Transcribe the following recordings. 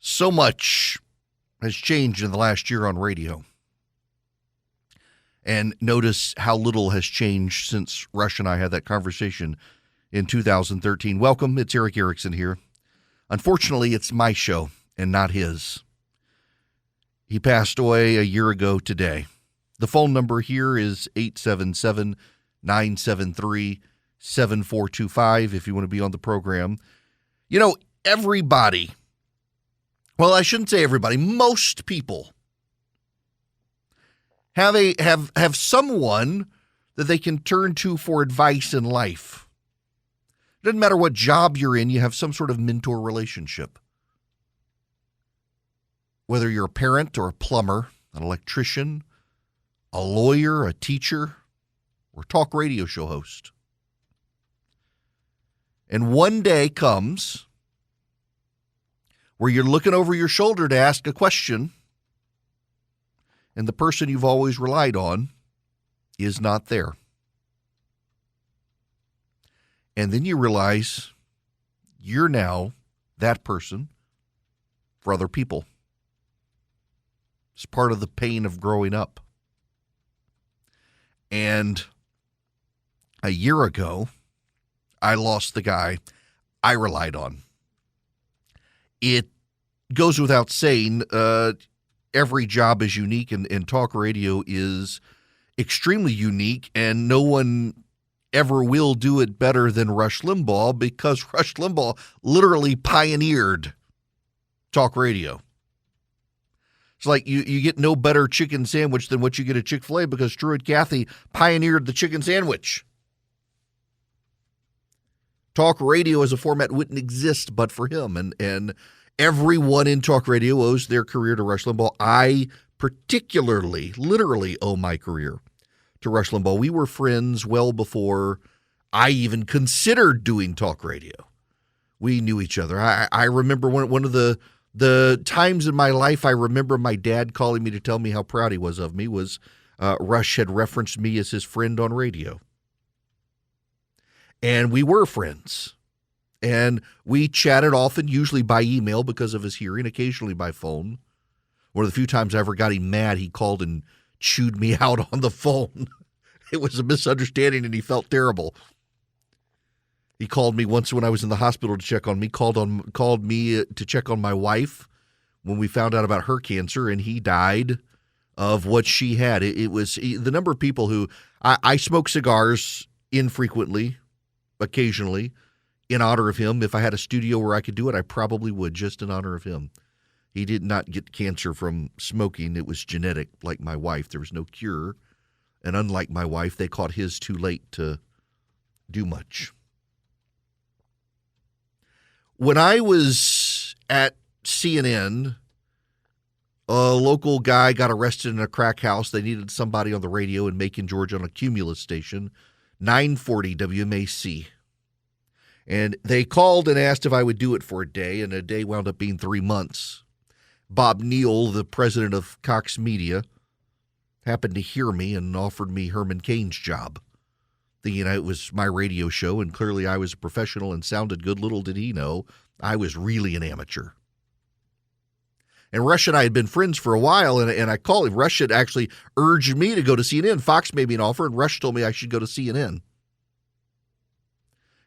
So much has changed in the last year on radio. And notice how little has changed since Rush and I had that conversation in 2013. Welcome, it's Eric Erickson here. Unfortunately, it's my show and not his. He passed away a year ago today. The phone number here is 877-973-7425 if you want to be on the program. You know, everybody, well, I shouldn't say everybody, most people have someone that they can turn to for advice in life. It doesn't matter what job you're in, you have some sort of mentor relationship. Whether you're a parent or a plumber, an electrician, a lawyer, a teacher, or talk radio show host. And one day comes where you're looking over your shoulder to ask a question, and the person you've always relied on is not there. And then you realize you're now that person for other people. It's part of the pain of growing up. And a year ago, I lost the guy I relied on. It goes without saying, every job is unique, and talk radio is extremely unique, and no one ever will do it better than Rush Limbaugh, because Rush Limbaugh literally pioneered talk radio. It's like you get no better chicken sandwich than what you get at Chick-fil-A, because Truett Cathy pioneered the chicken sandwich. Talk radio as a format wouldn't exist but for him, and everyone in talk radio owes their career to Rush Limbaugh. I particularly, literally owe my career to Rush Limbaugh. We were friends well before I even considered doing talk radio. We knew each other. I remember one of the times in my life I remember my dad calling me to tell me how proud he was of me was Rush had referenced me as his friend on radio. And we were friends. And we chatted often, usually by email because of his hearing, occasionally by phone. One of the few times I ever got him mad, he called and chewed me out on the phone. It was a misunderstanding and he felt terrible. He called me once when I was in the hospital to check on me, called me to check on my wife when we found out about her cancer, and he died of what she had. It was the number of people who I smoke cigars infrequently, occasionally, in honor of him. If I had a studio where I could do it, I probably would, just in honor of him. He did not get cancer from smoking. It was genetic, like my wife. There was no cure. And unlike my wife, they caught his too late to do much. When I was at CNN, a local guy got arrested in a crack house. They needed somebody on the radio in Macon, Georgia, on a Cumulus station, 940 WMAC. And they called and asked if I would do it for a day, and a day wound up being 3 months. Bob Neal, the president of Cox Media, happened to hear me and offered me Herman Cain's job. Thinking it was my radio show, and clearly I was a professional and sounded good. Little did he know, I was really an amateur. And Rush and I had been friends for a while, and I called him. Rush had actually urged me to go to CNN. Fox made me an offer, and Rush told me I should go to CNN.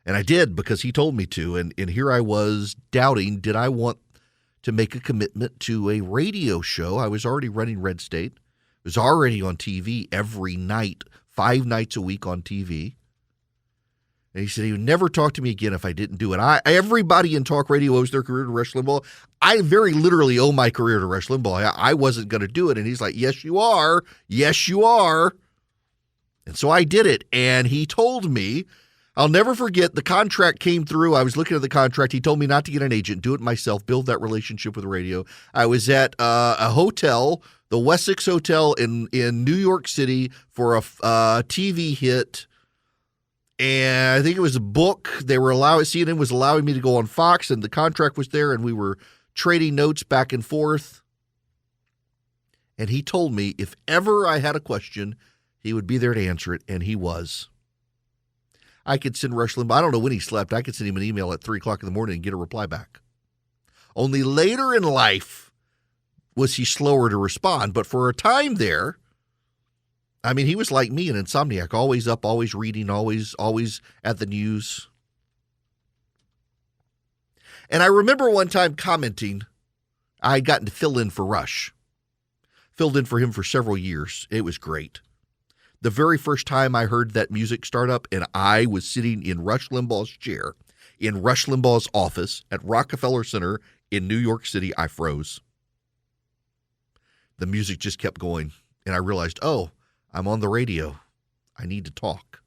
And I did, because he told me to, and here I was doubting, did I want to make a commitment to a radio show? I was already running Red State, was already on TV every night, 5 nights a week on TV. And he said he would never talk to me again if I didn't do it. Everybody in talk radio owes their career to Rush Limbaugh. I very literally owe my career to Rush Limbaugh. I wasn't going to do it. And he's like, yes, you are. Yes, you are. And so I did it. And he told me, I'll never forget, the contract came through. I was looking at the contract. He told me not to get an agent, do it myself, build that relationship with radio. I was at a hotel, the Wessex Hotel in New York City, for a TV hit. And I think it was a book. CNN was allowing me to go on Fox, and the contract was there, and we were trading notes back and forth. And he told me if ever I had a question, he would be there to answer it, and he was. I could send Rush Limbaugh, I don't know when he slept, I could send him an email at 3 o'clock in the morning and get a reply back. Only later in life was he slower to respond. But for a time there, I mean, he was like me, an insomniac, always up, always reading, always at the news. And I remember one time commenting, I had gotten to fill in for Rush. Filled in for him for several years. It was great. The very first time I heard that music start up and I was sitting in Rush Limbaugh's chair, in Rush Limbaugh's office at Rockefeller Center in New York City, I froze. The music just kept going, and I realized, oh, I'm on the radio. I need to talk.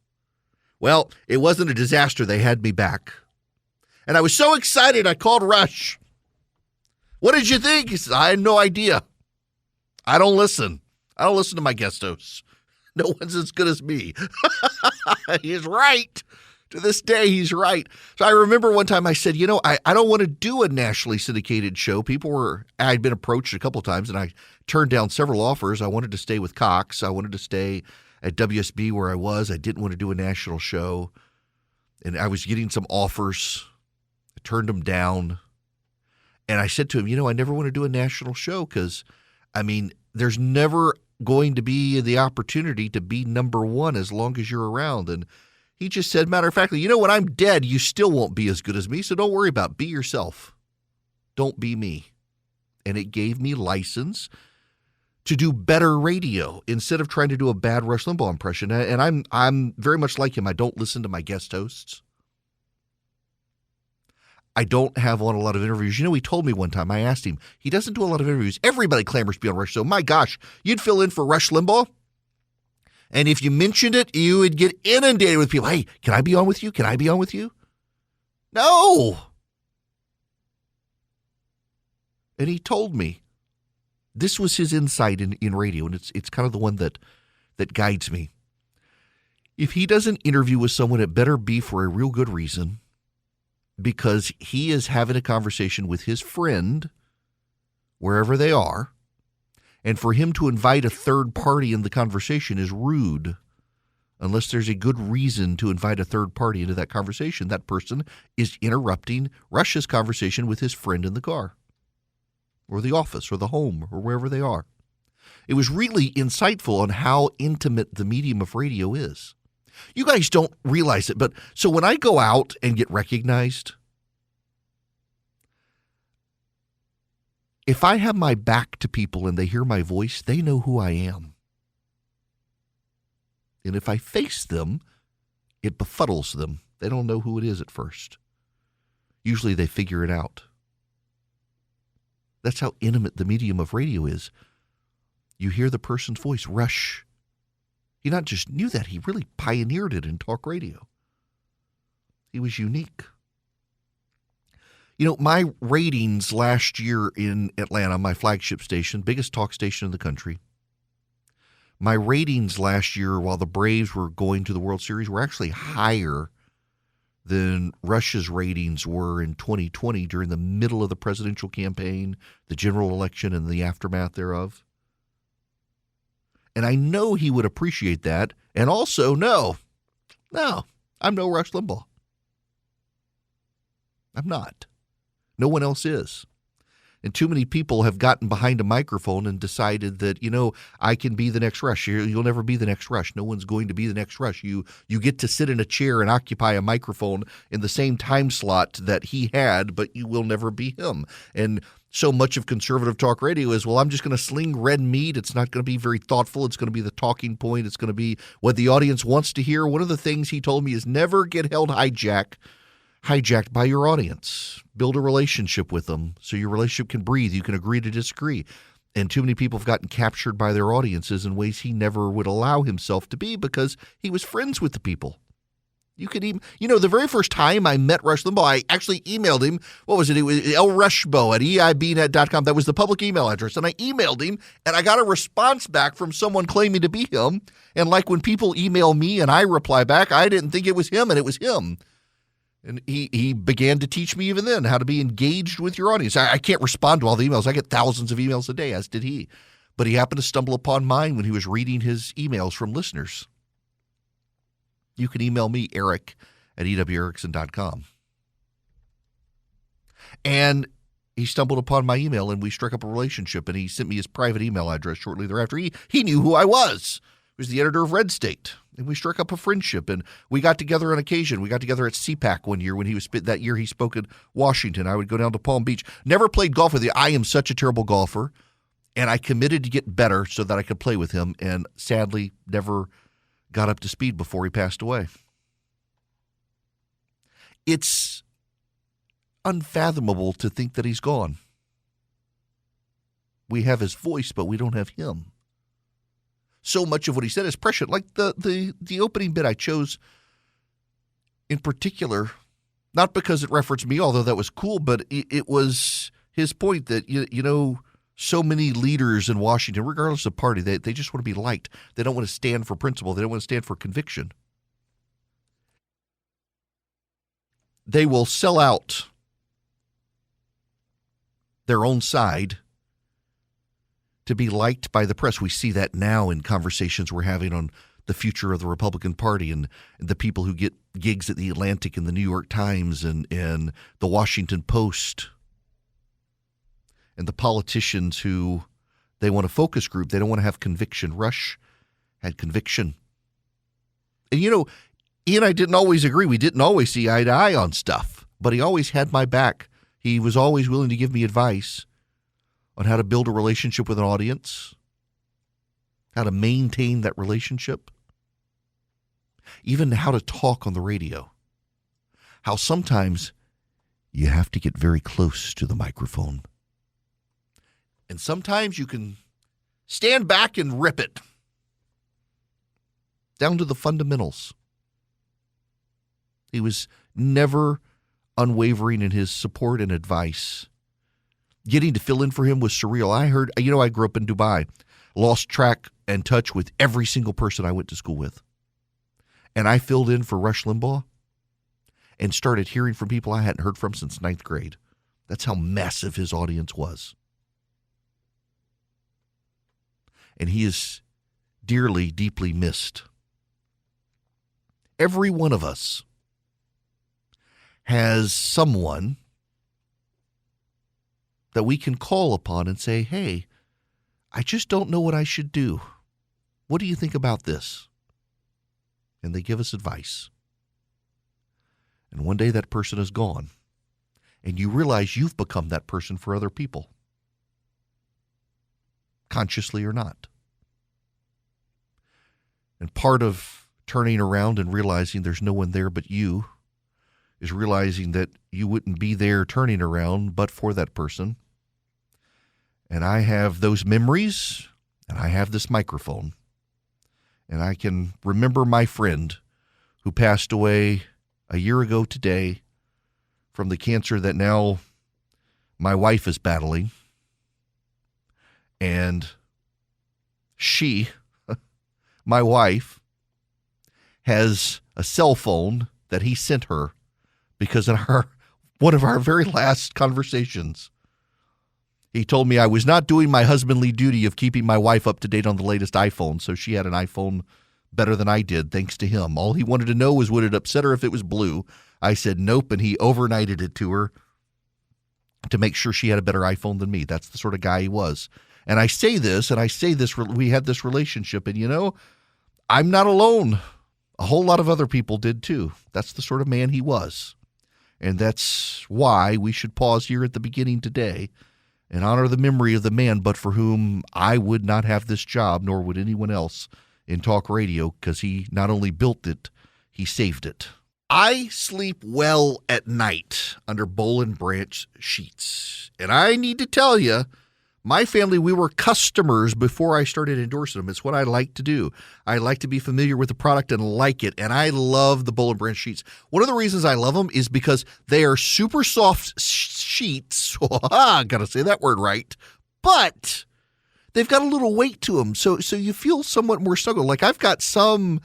Well, it wasn't a disaster. They had me back. And I was so excited, I called Rush. What did you think? He said, I had no idea. I don't listen. I don't listen to my guest hosts. No one's as good as me. He's right. To this day, he's right. So I remember one time I said, I don't want to do a nationally syndicated show. I'd been approached a couple of times, and I turned down several offers. I wanted to stay with Cox. I wanted to stay at WSB where I was. I didn't want to do a national show. And I was getting some offers. I turned them down. And I said to him, I never want to do a national show because, there's never going to be the opportunity to be number one as long as you're around. And he just said, matter of factly, when I'm dead, you still won't be as good as me, so don't worry about it. Be yourself. Don't be me. And it gave me license to do better radio instead of trying to do a bad Rush Limbaugh impression. And I'm very much like him. I don't listen to my guest hosts. I don't have on a lot of interviews. He told me one time, I asked him, he doesn't do a lot of interviews. Everybody clamors to be on Rush. So, my gosh, you'd fill in for Rush Limbaugh? And if you mentioned it, you would get inundated with people. Hey, can I be on with you? Can I be on with you? No. And he told me, this was his insight in radio, and it's kind of the one that guides me. If he does an interview with someone, it better be for a real good reason, because he is having a conversation with his friend, wherever they are, and for him to invite a third party in the conversation is rude. Unless there's a good reason to invite a third party into that conversation, that person is interrupting Rush's conversation with his friend in the car, or the office, or the home, or wherever they are. It was really insightful on how intimate the medium of radio is. You guys don't realize it, but so when I go out and get recognized, if I have my back to people and they hear my voice, they know who I am. And if I face them, it befuddles them. They don't know who it is at first. Usually they figure it out. That's how intimate the medium of radio is. You hear the person's voice. Rush, he not just knew that, he really pioneered it in talk radio. He was unique. My ratings last year in Atlanta, my flagship station, biggest talk station in the country, my ratings last year while the Braves were going to the World Series were actually higher than Rush's ratings were in 2020 during the middle of the presidential campaign, the general election, and the aftermath thereof. And I know he would appreciate that. And also, no, I'm no Rush Limbaugh. I'm not. No one else is. And too many people have gotten behind a microphone and decided that, I can be the next Rush. You'll never be the next Rush. No one's going to be the next Rush. You get to sit in a chair and occupy a microphone in the same time slot that he had, but you will never be him. And so much of conservative talk radio is, well, I'm just going to sling red meat. It's not going to be very thoughtful. It's going to be the talking point. It's going to be what the audience wants to hear. One of the things he told me is never get held hijacked by your audience. Build a relationship with them so your relationship can breathe. You can agree to disagree. And too many people have gotten captured by their audiences in ways he never would allow himself to be because he was friends with the people. You could even, the very first time I met Rush Limbaugh, I actually emailed him. What was it? It was lrushbo@eibnet.com. That was the public email address. And I emailed him, and I got a response back from someone claiming to be him. And like when people email me and I reply back, I didn't think it was him, and it was him. And he began to teach me even then how to be engaged with your audience. I can't respond to all the emails. I get thousands of emails a day, as did he. But he happened to stumble upon mine when he was reading his emails from listeners. You can email me, Eric@ewerickson.com. And he stumbled upon my email and we struck up a relationship, and he sent me his private email address shortly thereafter. He knew who I was. He was the editor of Red State, and we struck up a friendship, and we got together on occasion. We got together at CPAC one year when that year he spoke in Washington. I would go down to Palm Beach. Never played golf with him. I am such a terrible golfer, and I committed to get better so that I could play with him, and sadly never got up to speed before he passed away. It's unfathomable to think that he's gone. We have his voice, but we don't have him. So much of what he said is prescient. Like the opening bit I chose in particular, not because it referenced me, although that was cool, but it was his point that, so many leaders in Washington, regardless of party, they just want to be liked. They don't want to stand for principle. They don't want to stand for conviction. They will sell out their own side to be liked by the press. We see that now in conversations we're having on the future of the Republican Party and the people who get gigs at the Atlantic and the New York Times and the Washington Post, and the politicians who they want a focus group. They don't want to have conviction. Rush had conviction. And, he and I didn't always agree. We didn't always see eye to eye on stuff, but he always had my back. He was always willing to give me advice on how to build a relationship with an audience, how to maintain that relationship, even how to talk on the radio, how sometimes you have to get very close to the microphone. And sometimes you can stand back and rip it down to the fundamentals. He was never unwavering in his support and advice. Getting to fill in for him was surreal. I grew up in Dubai, lost track and touch with every single person I went to school with. And I filled in for Rush Limbaugh and started hearing from people I hadn't heard from since 9th grade. That's how massive his audience was. And he is dearly, deeply missed. Every one of us has someone that we can call upon and say, hey, I just don't know what I should do. What do you think about this? And they give us advice. And one day that person is gone, and you realize you've become that person for other people, consciously or not. And part of turning around and realizing there's no one there but you is realizing that you wouldn't be there turning around but for that person. And I have those memories, and I have this microphone, and I can remember my friend who passed away a year ago today from the cancer that now my wife is battling. And she, my wife, has a cell phone that he sent her because in one of our very last conversations, he told me I was not doing my husbandly duty of keeping my wife up to date on the latest iPhone, so she had an iPhone better than I did, thanks to him. All he wanted to know was, would it upset her if it was blue? I said nope, and he overnighted it to her to make sure she had a better iPhone than me. That's the sort of guy he was. And I say this, we had this relationship, and I'm not alone. A whole lot of other people did too. That's the sort of man he was. And that's why we should pause here at the beginning today and honor the memory of the man, but for whom I would not have this job, nor would anyone else in talk radio, because he not only built it, he saved it. I sleep well at night under Boll and Branch sheets. And I need to tell you, my family, we were customers before I started endorsing them. It's what I like to do. I like to be familiar with the product and like it. And I love the Boll and Branch sheets. One of the reasons I love them is because they are super soft sheets. I got to say that word right. But they've got a little weight to them. So you feel somewhat more snuggled. Like I've got some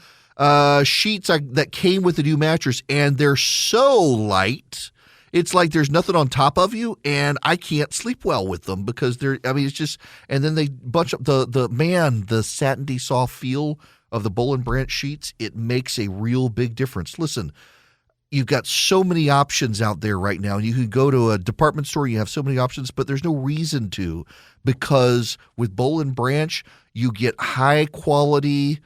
sheets that came with the new mattress, and they're so light. It's like there's nothing on top of you, and I can't sleep well with them because it's just, and then they bunch up the satiny soft feel of the Boll and Branch sheets. It makes a real big difference. Listen, you've got so many options out there right now. You can go to a department store, you have so many options, but there's no reason to, because with Boll and Branch, you get high quality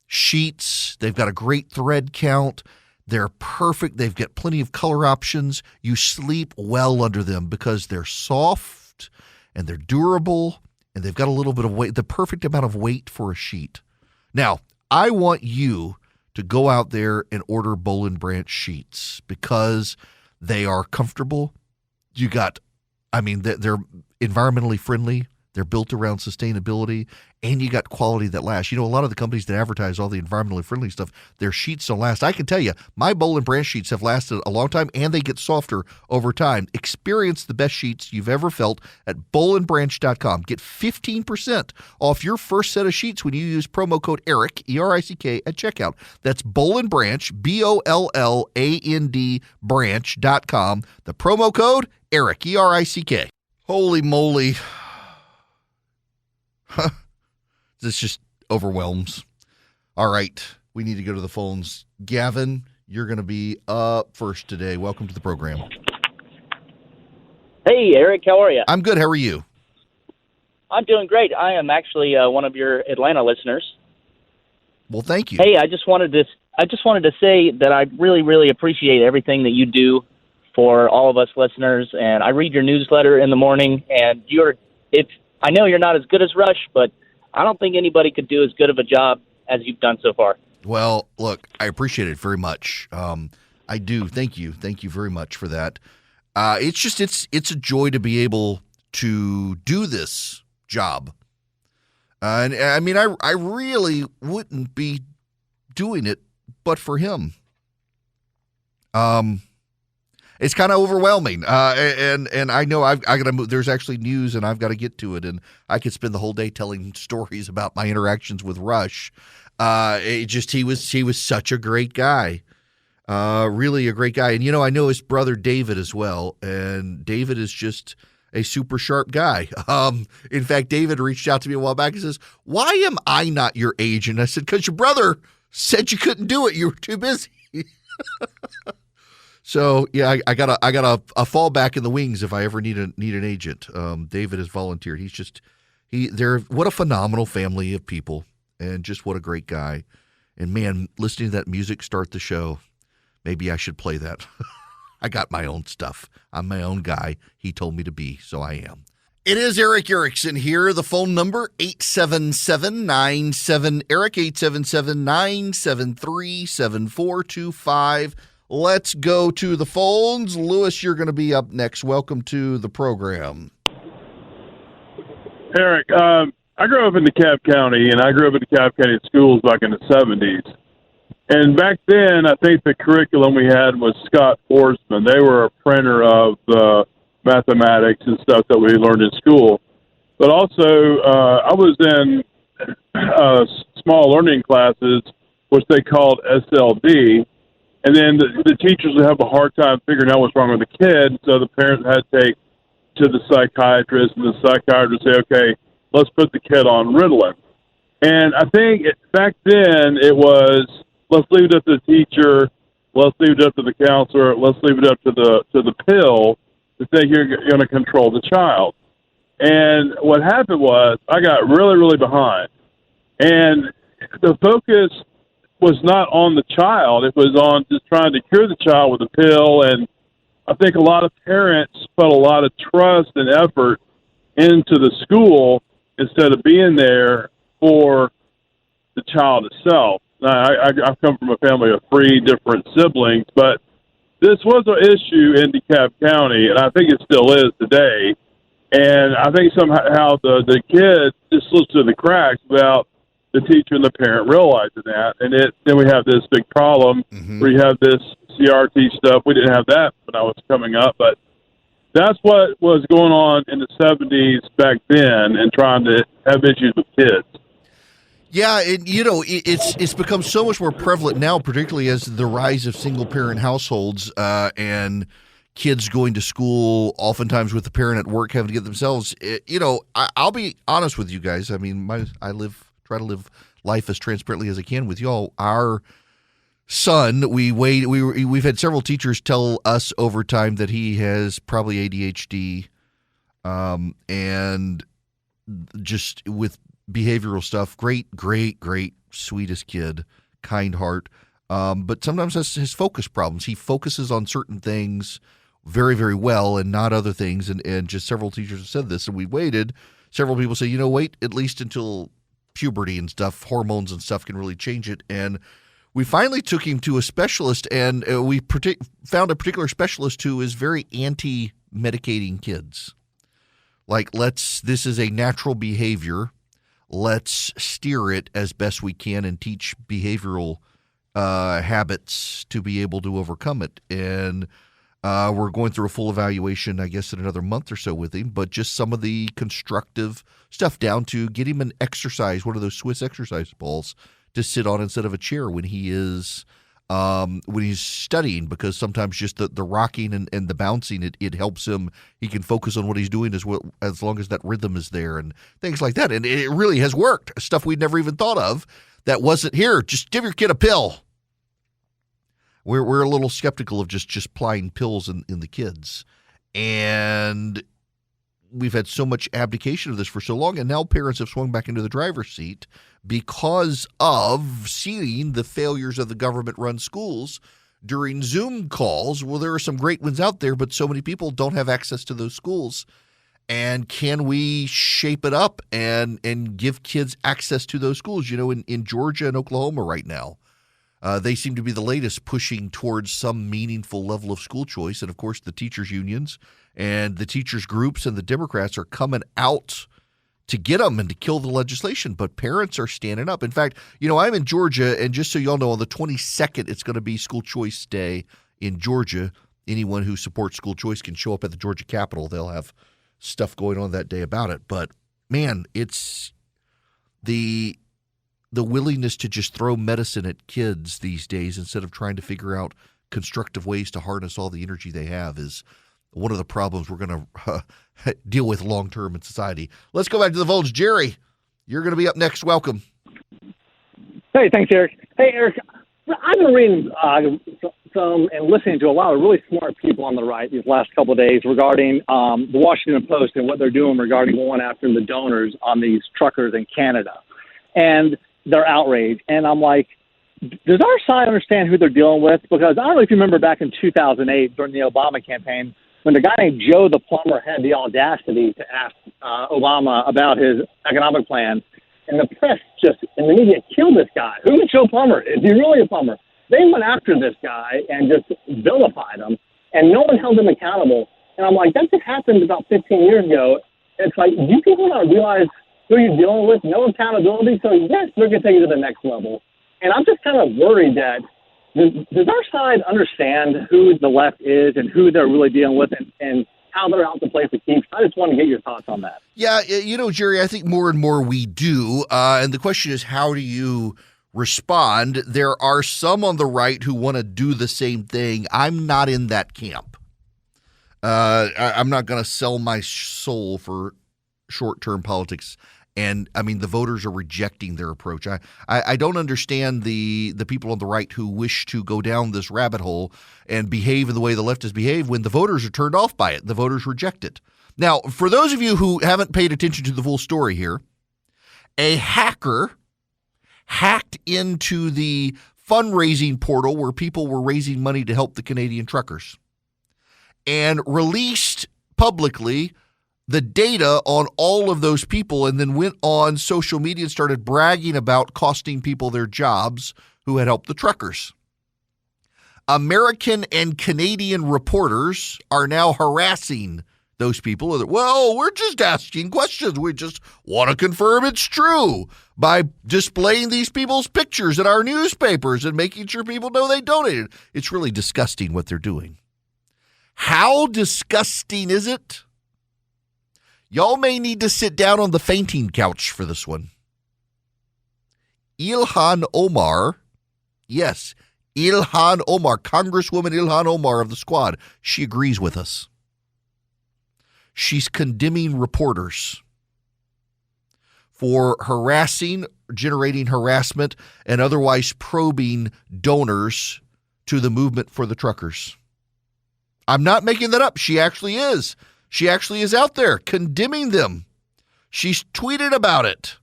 sheets. They've got a great thread count. They're perfect. They've got plenty of color options. You sleep well under them because they're soft and they're durable and they've got a little bit of weight, the perfect amount of weight for a sheet. Now, I want you to go out there and order Boll and Branch sheets because they are comfortable. They're environmentally friendly. They're built around sustainability, and you got quality that lasts. You know, a lot of the companies that advertise all the environmentally friendly stuff, their sheets don't last. I can tell you, my Boll and Branch sheets have lasted a long time, and they get softer over time. Experience the best sheets you've ever felt at bollandbranch.com. Get 15% off your first set of sheets when you use promo code ERICK, E-R-I-C-K, at checkout. That's Boll and Branch, BOLLAND branch.com. The promo code ERICK, E-R-I-C-K. Holy moly. This just overwhelms. All right, we need to go to the phones. Gavin, you're going to be up first today. Welcome to the program. Hey, Eric, how are you? I'm good. How are you? I'm doing great. I am actually one of your Atlanta listeners. Well, thank you. Hey, I just wanted to say that I really, really appreciate everything that you do for all of us listeners, and I read your newsletter in the morning, and I know you're not as good as Rush, but I don't think anybody could do as good of a job as you've done so far. Well, look, I appreciate it very much. I do. Thank you. Thank you very much for that. It's a joy to be able to do this job. And I mean, I really wouldn't be doing it but for him. It's kind of overwhelming, and I know I got to move. There's actually news, and I've got to get to it. And I could spend the whole day telling stories about my interactions with Rush. He was such a great guy, really a great guy. And I know his brother David as well, and David is just a super sharp guy. In fact, David reached out to me a while back and says, "Why am I not your agent?" I said, "Because your brother said you couldn't do it. You were too busy." So yeah, I got a fallback in the wings if I ever need an agent. David has volunteered. They're what a phenomenal family of people, and just what a great guy. And man, listening to that music start the show, maybe I should play that. I got my own stuff. I'm my own guy. He told me to be, so I am. It is Eric Erickson here. The phone number 877-97-ERIC, 877-973-7425. Let's go to the phones. Lewis, you're going to be up next. Welcome to the program. Eric, I grew up in DeKalb County, and I grew up in DeKalb County schools back in the 70s. And back then, I think the curriculum we had was Scott Forsman. They were a printer of mathematics and stuff that we learned in school. But also, I was in small learning classes, which they called SLD. And then the teachers would have a hard time figuring out what's wrong with the kid, so the parents had to take to the psychiatrist, and the psychiatrist would say, okay, let's put the kid on Ritalin. And I think back then it was, let's leave it up to the teacher, let's leave it up to the counselor, let's leave it up to the pill to think you're going to control the child. And what happened was I got really, really behind. And the focus was not on the child. It was on just trying to cure the child with a pill. And I think a lot of parents put a lot of trust and effort into the school instead of being there for the child itself. Now, I come from a family of 3 different siblings, but this was an issue in DeKalb County, and I think it still is today. And I think somehow the kid just slips through the cracks without the teacher and the parent realizing that. And then we have this big problem where you have this CRT stuff. We didn't have that when I was coming up, but that's what was going on in the 70s back then and trying to have issues with kids. Yeah, it's become so much more prevalent now, particularly as the rise of single-parent households and kids going to school, oftentimes with the parent at work having to get themselves. I'll be honest with you guys. I mean, try to live life as transparently as I can with y'all. Our son, we've had several teachers tell us over time that he has probably ADHD, and just with behavioral stuff. Great, sweetest kid, kind heart. But sometimes has his focus problems. He focuses on certain things very, very well and not other things. And just several teachers have said this, and we waited. Several people say, wait at least until puberty and stuff, hormones and stuff can really change it. And we finally took him to a specialist, and we found a particular specialist who is very anti-medicating kids. Like, this is a natural behavior. Let's steer it as best we can and teach behavioral habits to be able to overcome it. And we're going through a full evaluation, I guess, in another month or so with him, but just some of the constructive stuff down to get him an exercise, one of those Swiss exercise balls to sit on instead of a chair when he is when he's studying, because sometimes just the rocking and the bouncing, it helps him. He can focus on what he's doing as long as that rhythm is there and things like that. And it really has worked, stuff we'd never even thought of that wasn't here. Just give your kid a pill. We're a little skeptical of just applying pills in the kids. And we've had so much abdication of this for so long, and now parents have swung back into the driver's seat because of seeing the failures of the government-run schools during Zoom calls. Well, there are some great ones out there, but so many people don't have access to those schools. And can we shape it up and give kids access to those schools? In Georgia and Oklahoma right now, they seem to be the latest pushing towards some meaningful level of school choice. And, of course, the teachers' unions and the teachers' groups and the Democrats are coming out to get them and to kill the legislation. But parents are standing up. In fact, I'm in Georgia, and just so y'all know, on the 22nd, it's going to be School Choice Day in Georgia. Anyone who supports school choice can show up at the Georgia Capitol. They'll have stuff going on that day about it. But, man, it's the willingness to just throw medicine at kids these days instead of trying to figure out constructive ways to harness all the energy they have is one of the problems we're going to deal with long-term in society. Let's go back to the Volge. Jerry, you're going to be up next. Welcome. Hey, thanks, Eric. Hey, Eric, I've been reading some and listening to a lot of really smart people on the right these last couple of days regarding the Washington Post and what they're doing regarding going after the donors on these truckers in Canada. And their outrage. And I'm like, does our side understand who they're dealing with? Because I don't know if you remember back in 2008 during the Obama campaign when the guy named Joe the plumber had the audacity to ask Obama about his economic plan. And the press and the media killed this guy. Who is Joe Plumber? Is he really a plumber? They went after this guy and just vilified him, and no one held him accountable. And I'm like, that just happened about 15 years ago. It's like, do people not realize who you're dealing with? No accountability. So, yes, they're going to take you to the next level. And I'm just kind of worried that does our side understand who the left is and who they're really dealing with and how they're out to play for keeps? I just want to get your thoughts on that. Yeah, Jerry, I think more and more we do. And the question is, how do you respond? There are some on the right who want to do the same thing. I'm not in that camp. I'm not going to sell my soul for short-term politics. And, I mean, the voters are rejecting their approach. I don't understand the people on the right who wish to go down this rabbit hole and behave in the way the left has behaved when the voters are turned off by it. The voters reject it. Now, for those of you who haven't paid attention to the full story here, a hacker hacked into the fundraising portal where people were raising money to help the Canadian truckers and released publicly the data on all of those people, and then went on social media and started bragging about costing people their jobs who had helped the truckers. American and Canadian reporters are now harassing those people. Well, we're just asking questions. We just want to confirm it's true by displaying these people's pictures in our newspapers and making sure people know they donated. It's really disgusting what they're doing. How disgusting is it? Y'all may need to sit down on the fainting couch for this one. Ilhan Omar, yes, Ilhan Omar, Congresswoman Ilhan Omar of the Squad, she agrees with us. She's condemning reporters for harassing, generating harassment, and otherwise probing donors to the movement for the truckers. I'm not making that up. She actually is. She actually is out there condemning them. She's tweeted about it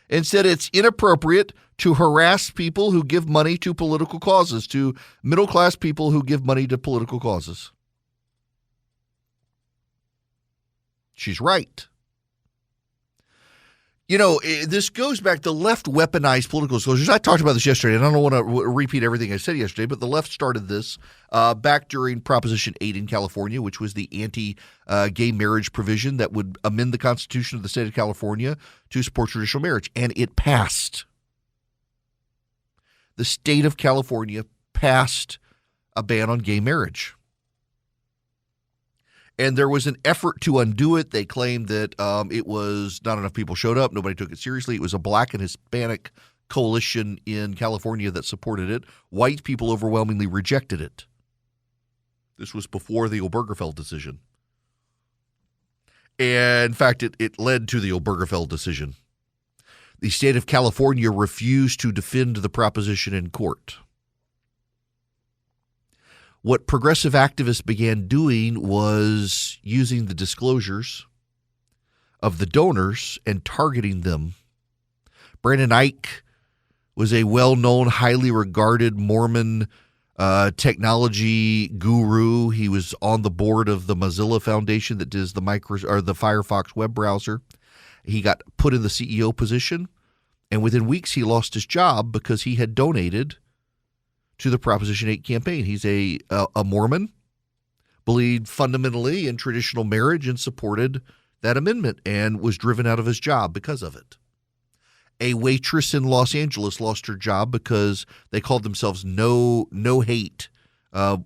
and said it's inappropriate to harass people who give money to political causes, to middle-class people who give money to political causes. She's right. You know, this goes back, the left weaponized political disclosures. I talked about this yesterday, and I don't want to repeat everything I said yesterday, but the left started this back during Proposition 8 in California, which was the anti-gay marriage provision that would amend the Constitution of the state of California to support traditional marriage, and it passed. The state of California passed a ban on gay marriage. And there was an effort to undo it. They claimed that it was not enough people showed up. Nobody took it seriously. It was a Black and Hispanic coalition in California that supported it. White people overwhelmingly rejected it. This was before the Obergefell decision. And in fact, it led to the Obergefell decision. The state of California refused to defend the proposition in court. What progressive activists began doing was using the disclosures of the donors and targeting them. Brandon Ike was a well-known, highly regarded Mormon technology guru. He was on the board of the Mozilla Foundation that does the Firefox web browser. He got put in the CEO position, and within weeks he lost his job because he had donated to the Proposition 8 campaign. He's a Mormon, believed fundamentally in traditional marriage and supported that amendment and was driven out of his job because of it. A waitress in Los Angeles lost her job because they called themselves No Hate,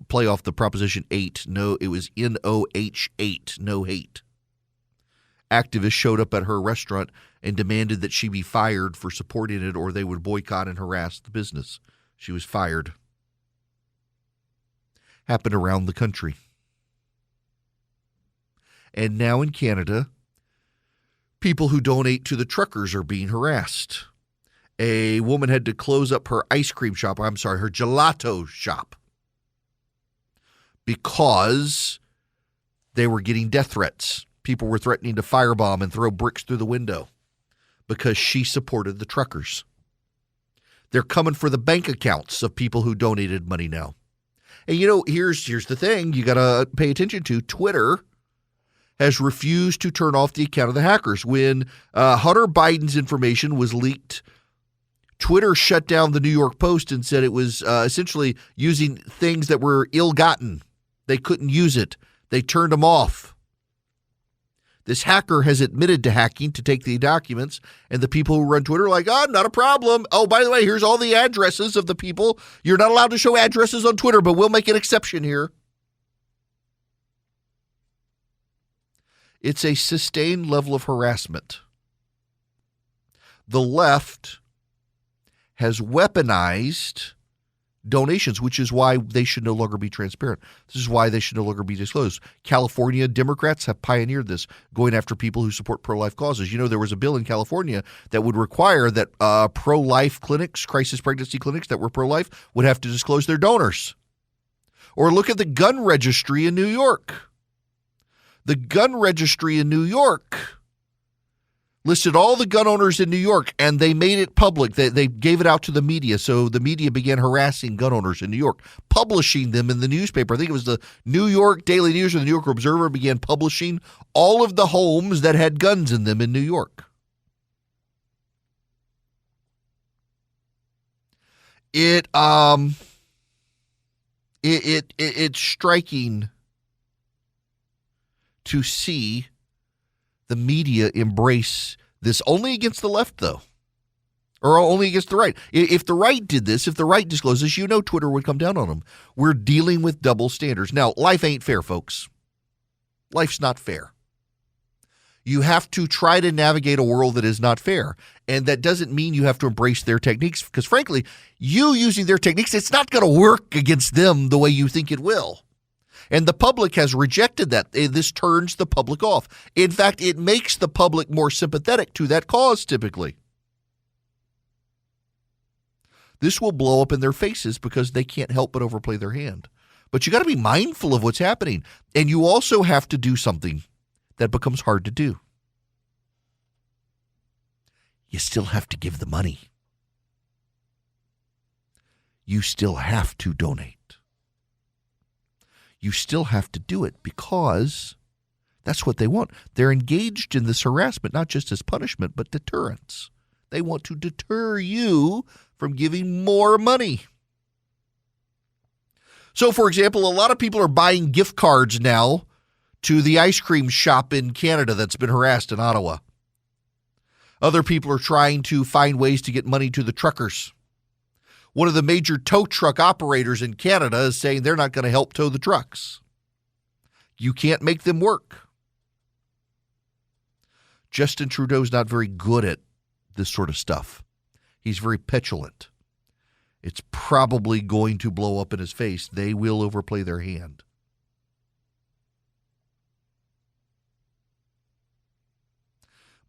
play off the Proposition 8. No, it was NOH8, No Hate. Activists showed up at her restaurant and demanded that she be fired for supporting it or they would boycott and harass the business. She was fired. Happened around the country. And now in Canada, people who donate to the truckers are being harassed. A woman had to close up her her gelato shop, because they were getting death threats. People were threatening to firebomb and throw bricks through the window because she supported the truckers. They're coming for the bank accounts of people who donated money now. And, you know, here's the thing you got to pay attention to. Twitter has refused to turn off the account of the hackers. When Hunter Biden's information was leaked, Twitter shut down the New York Post and said it was essentially using things that were ill-gotten. They couldn't use it. They turned them off. This hacker has admitted to hacking to take the documents, and the people who run Twitter are like, oh, not a problem. Oh, by the way, here's all the addresses of the people. You're not allowed to show addresses on Twitter, but we'll make an exception here. It's a sustained level of harassment. The left has weaponized donations, which is why they should no longer be transparent. This is why they should no longer be disclosed. California Democrats have pioneered this, going after people who support pro-life causes. You know, there was a bill in California that would require that pro-life clinics, crisis pregnancy clinics that were pro-life, would have to disclose their donors. Or look at the gun registry in New York. The gun registry in New York listed all the gun owners in New York, and they made it public. They gave it out to the media, so the media began harassing gun owners in New York, publishing them in the newspaper. I think it was the New York Daily News or the New York Observer began publishing all of the homes that had guns in them in New York. It's striking to see the media embrace this, only against the left, though, or only against the right. If the right did this, if the right disclosed this, you know Twitter would come down on them. We're dealing with double standards. Now, life ain't fair, folks. Life's not fair. You have to try to navigate a world that is not fair, and that doesn't mean you have to embrace their techniques, because, frankly, you using their techniques, it's not going to work against them the way you think it will. And the public has rejected that. This turns the public off. In fact, it makes the public more sympathetic to that cause typically. This will blow up in their faces because they can't help but overplay their hand. But you got to be mindful of what's happening. And you also have to do something that becomes hard to do. You still have to give the money. You still have to donate. You still have to do it because that's what they want. They're engaged in this harassment, not just as punishment, but deterrence. They want to deter you from giving more money. So, for example, a lot of people are buying gift cards now to the ice cream shop in Canada that's been harassed in Ottawa. Other people are trying to find ways to get money to the truckers. One of the major tow truck operators in Canada is saying they're not going to help tow the trucks. You can't make them work. Justin Trudeau's not very good at this sort of stuff. He's very petulant. It's probably going to blow up in his face. They will overplay their hand.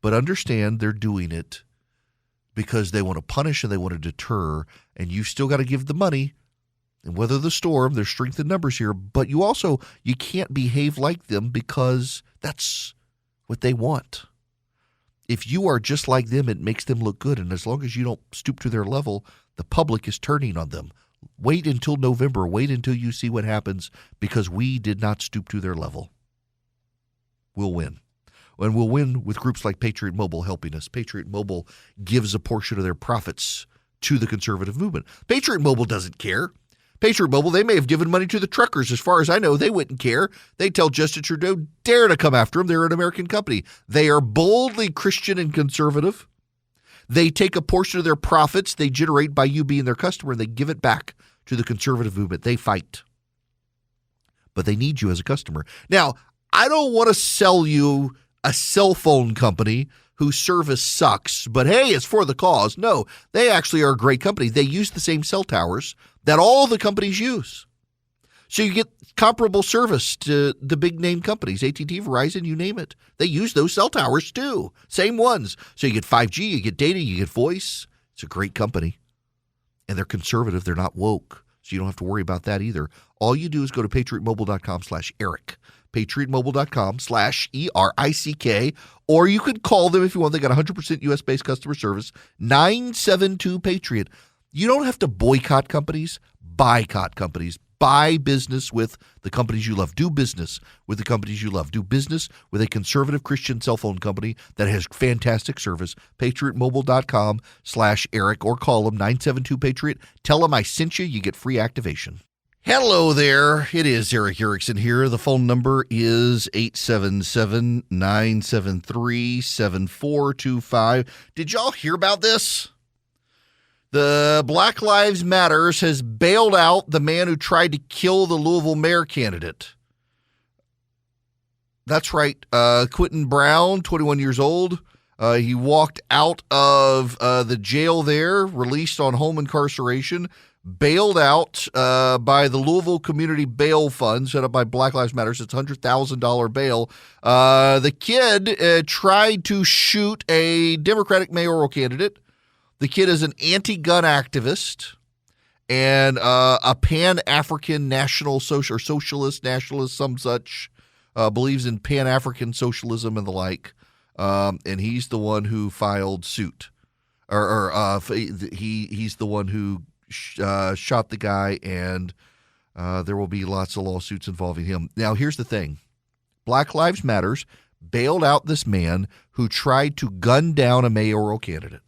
But understand they're doing it because they want to punish and they want to deter, and you still got to give the money and weather the storm. There's strength in numbers here, but you can't behave like them because that's what they want. If you are just like them, it makes them look good, and as long as you don't stoop to their level, the public is turning on them. Wait until November. Wait until you see what happens because we did not stoop to their level. We'll win. And we'll win with groups like Patriot Mobile helping us. Patriot Mobile gives a portion of their profits to the conservative movement. Patriot Mobile doesn't care. Patriot Mobile, they may have given money to the truckers. As far as I know, they wouldn't care. They tell Justin Trudeau, dare to come after them. They're an American company. They are boldly Christian and conservative. They take a portion of their profits they generate by you being their customer, and they give it back to the conservative movement. They fight. But they need you as a customer. Now, I don't want to sell you a cell phone company whose service sucks, but hey, it's for the cause. No, they actually are a great company. They use the same cell towers that all the companies use. So you get comparable service to the big name companies, AT&T, Verizon, you name it. They use those cell towers too, same ones. So you get 5G, you get data, you get voice. It's a great company. And they're conservative. They're not woke. So you don't have to worry about that either. All you do is go to patriotmobile.com/Eric. patriotmobile.com/ERICK, or you could call them if you want. They got 100% U.S.-based customer service, 972-PATRIOT. You don't have to boycott companies, boycott companies. Buy business with the companies you love. Do business with the companies you love. Do business with a conservative Christian cell phone company that has fantastic service. patriotmobile.com/Eric, or call them 972-PATRIOT. Tell them I sent you. You get free activation. Hello there. It is Eric Erickson here. The phone number is 877-973-7425. Did y'all hear about this? The Black Lives Matters has bailed out the man who tried to kill the Louisville mayor candidate. That's right. Quentin Brown, 21 years old. He walked out of the jail there, released on home incarceration, bailed out by the Louisville Community Bail Fund set up by Black Lives Matters. It's $100,000 bail. The kid tried to shoot a Democratic mayoral candidate. The kid is an anti-gun activist and a pan-African national or socialist, nationalist, some such, believes in pan-African socialism and the like. And he's the one who filed suit. He's the one who shot the guy, and there will be lots of lawsuits involving him. Now, here's the thing. Black Lives Matters bailed out this man who tried to gun down a mayoral candidate.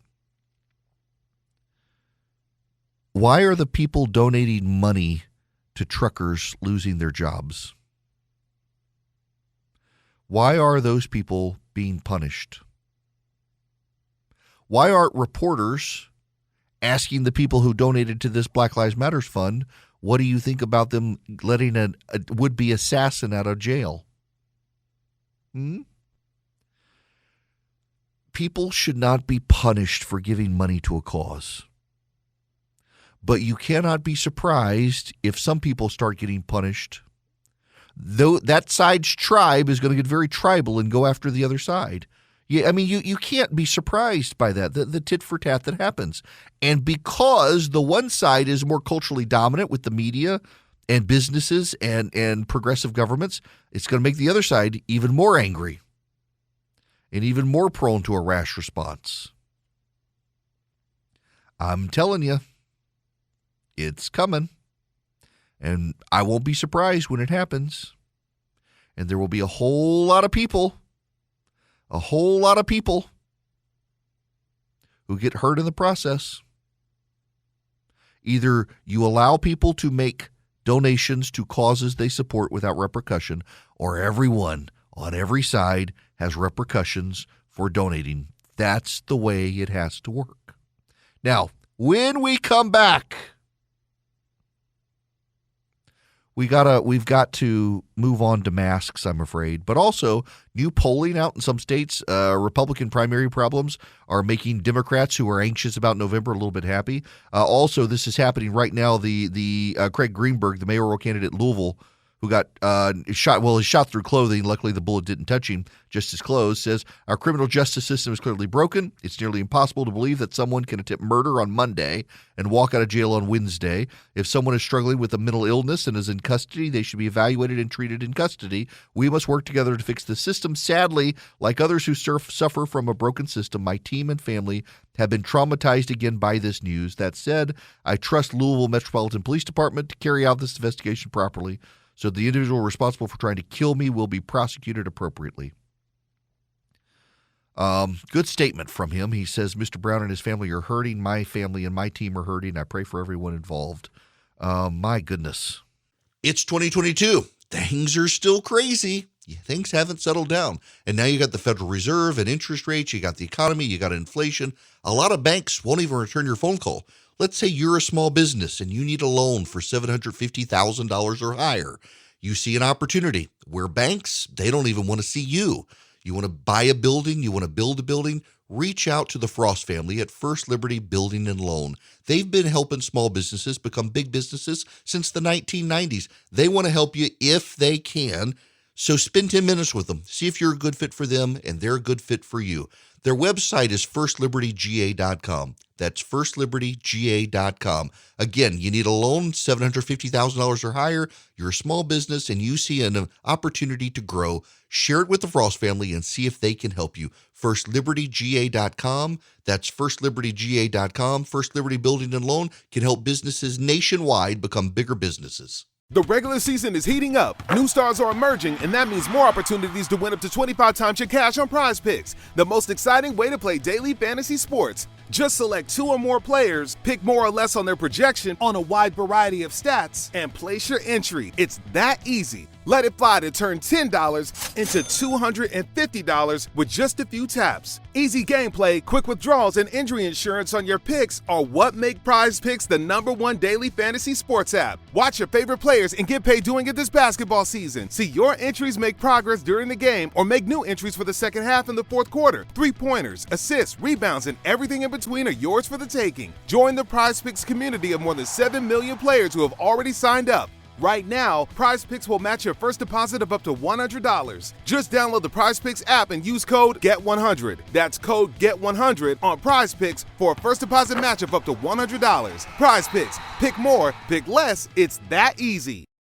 Why are the people donating money to truckers losing their jobs? Why are those people being punished? Why aren't reporters asking the people who donated to this Black Lives Matters fund, what do you think about them letting a would-be assassin out of jail? People should not be punished for giving money to a cause. But you cannot be surprised if some people start getting punished though that side's tribe is going to get very tribal and go after the other side. Yeah, I mean, you can't be surprised by that, the tit for tat that happens. And because the one side is more culturally dominant with the media and businesses and progressive governments, it's going to make the other side even more angry and even more prone to a rash response. I'm telling you, it's coming. And I won't be surprised when it happens. And there will be a whole lot of people who get hurt in the process. Either you allow people to make donations to causes they support without repercussion, or everyone on every side has repercussions for donating. That's the way it has to work. Now, when we come back, we've got to move on to masks, I'm afraid, but also new polling out in some states. Republican primary problems are making Democrats who are anxious about November a little bit happy. Also, this is happening right now. The Craig Greenberg, the mayoral candidate in Louisville, who got shot. Well, he shot through clothing. Luckily, the bullet didn't touch him, just his clothes. Says our criminal justice system is clearly broken. It's nearly impossible to believe that someone can attempt murder on Monday and walk out of jail on Wednesday. If someone is struggling with a mental illness and is in custody, they should be evaluated and treated in custody. We must work together to fix the system. Sadly, like others who suffer from a broken system, my team and family have been traumatized again by this news. That said, I trust Louisville Metropolitan Police Department to carry out this investigation properly, so the individual responsible for trying to kill me will be prosecuted appropriately. Good statement from him. He says, Mr. Brown and his family are hurting. My family and my team are hurting. I pray for everyone involved. My goodness. It's 2022. Things are still crazy. Things haven't settled down. And now you got the Federal Reserve and interest rates. You got the economy. You got inflation. A lot of banks won't even return your phone call. Let's say you're a small business and you need a loan for $750,000 or higher. You see an opportunity where banks, they don't even want to see you. You want to buy a building, you want to build a building, reach out to the Frost family at First Liberty Building and Loan. They've been helping small businesses become big businesses since the 1990s. They want to help you if they can. So spend 10 minutes with them. See if you're a good fit for them and they're a good fit for you. Their website is firstlibertyga.com. That's firstlibertyga.com. Again, you need a loan, $750,000 or higher. You're a small business and you see an opportunity to grow. Share it with the Frost family and see if they can help you. Firstlibertyga.com. That's firstlibertyga.com. First Liberty Building and Loan can help businesses nationwide become bigger businesses. The regular season is heating up. New stars are emerging, and that means more opportunities to win up to 25 times your cash on Prize Picks, the most exciting way to play daily fantasy sports. Just select 2 or more players, pick more or less on their projection on a wide variety of stats, and place your entry. It's that easy. Let it fly to turn $10 into $250 with just a few taps. Easy gameplay, quick withdrawals, and injury insurance on your picks are what make Prize Picks the #1 daily fantasy sports app. Watch your favorite players and get paid doing it this basketball season. See your entries make progress during the game or make new entries for the second half and the fourth quarter. 3-pointers, assists, rebounds, and everything in between are yours for the taking. Join the Prize Picks community of more than 7 million players who have already signed up. Right now, Prize Picks will match your first deposit of up to $100. Just download the Prize Picks app and use code GET100. That's code GET100 on Prize Picks for a first deposit match of up to $100. Prize Picks. Pick more, pick less. It's that easy.